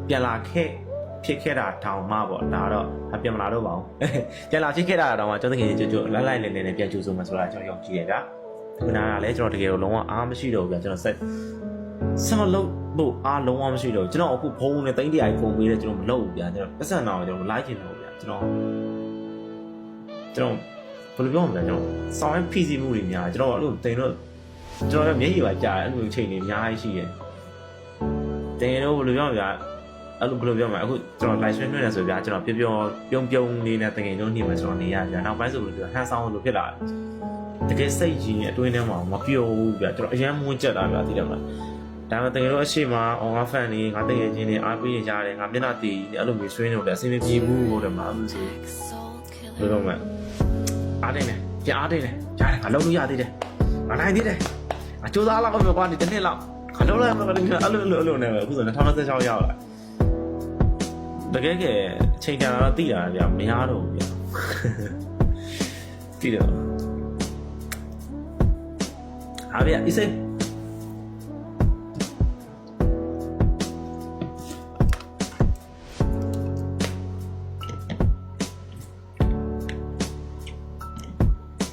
ပြန်လာခဲ့ဖြစ်ခဲ့တာတောင်မှပေါ့ဒါတော့ပြန်မလာတော့ပါဘူးပြန်လာဖြစ်ခဲ့တာတောင်မှကျွန်တော်တကယ်ကြွလိုက်လိုက်နေပြန်ကြိုးစုံမှာဆိုတာကျွန်တော်ယုံကြည်တယ်ဗျာခုနကလည်းကျွန်တော်တကယ်တော့လုံးဝအားမရှိတော့ဘူးဗျာကျွန်တော်ဆက်မလုပ်လို့အားလုံးဝမရှိတော့ကျွန်တော်အခုဖုန်းနဲ့တိုင်းတရားဖုန်းပေးတယ်ကျွန်တော်မလုပ်ဘူးဗျာကျွန်တော်ပတ်စံတော့ကျွန်တော်လိုက်ချင်တော့ဗျာကျွန်တော်ဘယ်လိုပြောမလဲကျွန်တော်စောင်းရင် PC မှုတွေများကျွန်တော်အဲ့လိုတင်တော့ကျွန်တော်လည်းမျက်ရည်ပါကြာတယ်အဲ့လိုချိန်တွေအများကြီးရှိတယ်တင်တော့ဘယ်လိုပြောမလဲဗျာအဲ့လိုဘယ်လိုပြောမလဲအခုကျွန်တော် live stream လုပ်နေဆိုဗျာကျွန်တော်ပြုံးလေးနဲ့တကယ်လုံးနေမှာကျွန်တော်နေရဗျာနောက်ပိုင်းဆိုလို့ပြောဟန်ဆောင်လို့ဖြစ်လာတယ်တကယ်စိတ်ကြီးနဲ့အတွင်းထဲမှာမပြုံးဘူးဗျာကျွန်တော်အရန်မွန်းကြက်တာဗျာသိတယ်မလားဒါမှတကယ်တော့အရှိမအောင်ငါဖန်နေငါတကယ်ချင်းနေအားပေးနေကြတယ်ငါမျက်နှာတည်အဲ့လိုမျိုးဆွေးနေလို့လည်းအဆင်မပြေဘူးလို့တယ်မှာလို့ဆိုဘယ်လိုမှအားတယ်နဲ့ကြားအားတယ်နဲ့ကြားတယ်ငါလုံးလို့ရသေးတယ်ငါနိုင်သေးတယ်ငါစူးစမ်းလောက်ပဲကွာဒီတစ်နှစ်လောက်ခလုံးလိုက်မှာအဲ့လိုနဲ့ပဲအခုဆို2026ရောက်လာတကယ်ချိန်တန်တော့တိတာဗျာမရတော့ဘူးဗျာတိတယ်အားဗျာအစ်စေ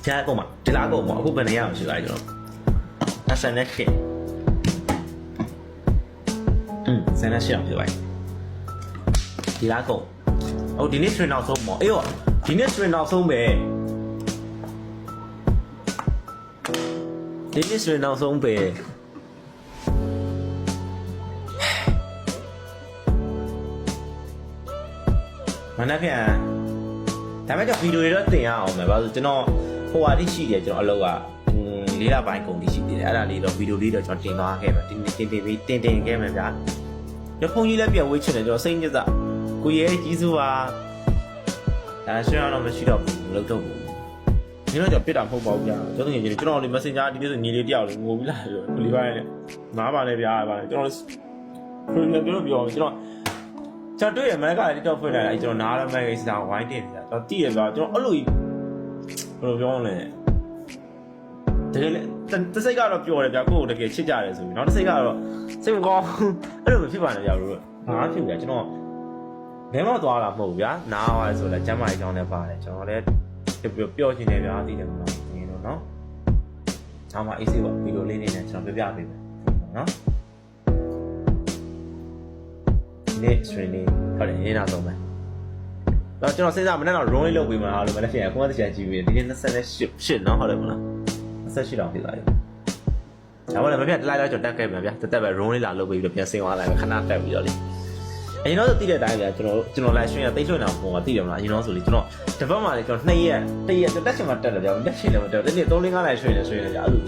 ကြားကုန်မှာဒီလားကုန်မှာအခုဘယ်နေရအောင်ရှိလိုက်ကျွန်တော်အဆန်နဲ့ခင်ဆန်နဲ့ရှေ့အောင်ဖြစ်လိုက်ဒီလားကုန်အော်ဒီနေ့ train နောက်ဆုံးပေါ့အေးရောဒီနေ့ train နောက်ဆုံးပဲဒီနေ့ train နောက်ဆုံးပဲမနက်ဖြန်ဒါပေမဲ့ဗီဒီယိုတွေတော့တင်ရအောင်မယ်ဘာလို့ကျွန်တော်ဟိုဟာတိရှိတယ်ကျွန်တော်အလုပ်က၄လပိုင်းကုန်တိရှိသေးတယ်အဲ့ဒါလေးတော့ဗီဒီယိုလေးတော့ကျွန်တော်တင်သွားခဲ့မယ်တင်ခဲ့မယ်ဗျာရဖုန်ကြီးလည်းပြန်ဝေးချင်တယ်ကျွန်တော်စိတ်ညစ်စကိုရဲကြီးစုပါဒါဆွေးအောင်တော့မရှိတော့ဘူးမလုပ်တော့ဘူးဒီတော့ကျွန်တော်ပြစ်တာမဟုတ်ပါဘူးဗျာကျွန်တော်ငယ်ကြီးကျွန်တော်လေး Messenger ဒီနေ့ဆိုညီလေးတယောက်လေးငိုပြီးလာပြီးကိုလေးပိုင်းနဲ့မားပါနဲ့ဗျာပါကျွန်တော်ပြောကျွန်တော်တွေ့ရမန်ကလည်း TikTok ဖွင့်လိုက်တာကျွန်တော်နားလည်းမဲ့ကိစ္စဝိုင်းတင်နေတာကျွန်တော်တည်ရပြောကျွန်တော်အဲ့လိုဘယ်လိုပြောလဲတကယ်တစိတ်ကတော့ပြောတယ်ဗျာကိုယ်တကယ်ချစ်ကြတယ်ဆိုပြီးနောက်တစ်စိတ်ကတော့စိတ်မကောင်းအဲ့လိုမဖြစ်ပါနဲ့ဗျာတို့ဘာဖြစ်ဗျာကျွန်တော်ဘယ်မှသွားတာမဟုတ်ဘူးဗျာနားသွားဆိုလည်းကျမ်းမာရေးကြောင်းလည်းပါတယ်ကျွန်တော်လည်းပျော်ချင်တယ်ဗျာသိတယ်မလားဒီလိုနော်နောက်မှ AC ပေါ့ဗီဒီယိုလေးနေနဲ့ကျွန်တော်ပြပေးမယ်နော်နေ့ training ဟုတ်တယ်နေ့နောက်ဆုံးပဲတော့ကျွန်တော်စဉ်းစားမနေ့တော့ run လေးလုပ်ပေးမှာလို့မနေ့ပြန်ခုမှတစ်ချက်ကြည့်ပြီးဒီနေ့28နော်ဟုတ်တယ်မလား28တောင်ဖြစ်သွားပြီဒါမှလည်းမပြတ်တလိုက်တော့ကျွန်တော်တက်ခဲ့ပြန်ဗျာတက်ပဲ run လေးလာလုပ်ပေးပြီးတော့ပြန်ဆင်းသွားလိုက်ပဲခဏတက်ပြီးတော့လေအရင်တော့သိတဲ့အတိုင်းဗျာကျွန်တော် live stream ကတိတ်ထွင်အောင်ပုံကသိတယ်မလားအရင်တော့ဆိုလေကျွန်တော်တစ်ပတ်မှလေကျွန်တော်2ရက်ကျွန်တော်တက်ချင်မှတက်တယ်ဗျာတက်ချင်လည်းမတက်ဘူးဒီနေ့3-5 live stream နဲ့ဆွေးနေကြအဲ့လို